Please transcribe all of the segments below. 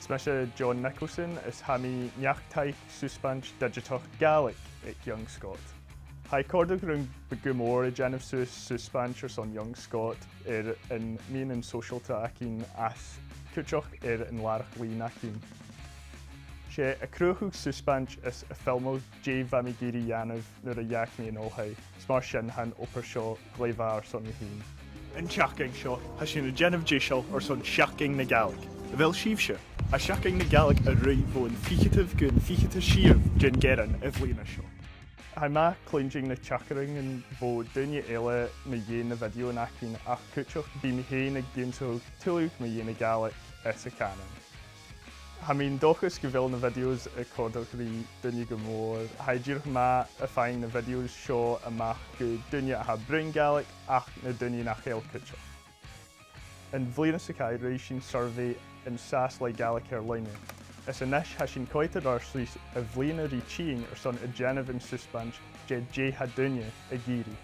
Smisha John Nicholson is hami Neach-cruthachaidh Susbaint digitach Gaelic young Scot. Hai cordig rung begumor genef Susbaint son young Scot in mean and social ta akin as kuchach in larach lean akin. She a cruchug Susbaint is a filmo J Vamigiri Yanov nur a yakmi in Olhai, smarshin han upper shaw Ghaidhlig son yahin. In shacking shaw, has she a genef jishal or son shacking na Gaelic. Vil shivsha, a shacking na Gaelic a rui von fichative gun fichata shiv gin geran evlina shaw. Hai ma cleansing na chakering and vo dunya ele na yen na video na akin ach kuchach bi mi hain na gameso tuluk na yen na Gaelic es a canon. I mean, dochus gevil na videos a cordogri dunya gamor. Haidir ma a find na videos show a mach go dunya ha bring Gaelic ach na dunya na hel kuchach. In Neach-cruthachaidh racing survey in Sas like Gaelic Carolina. Is a nish hashin coited ar slis a vlina richiing or son a genev in Susbaint je ha dunya a giri.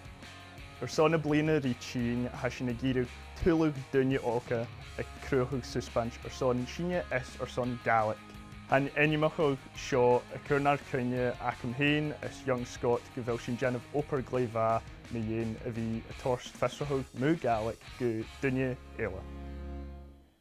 Or son a blina richiing hashin a giri tulug dunya oka a cruchug Susbaint or son shinya is or son Gaelic. Han enimachog shaw a kurnar kunya akum hain is young Scot gevil shin genev upper Ghaidhlig na yen a vi a torst fesrahog mu Gaelic go dunya ela.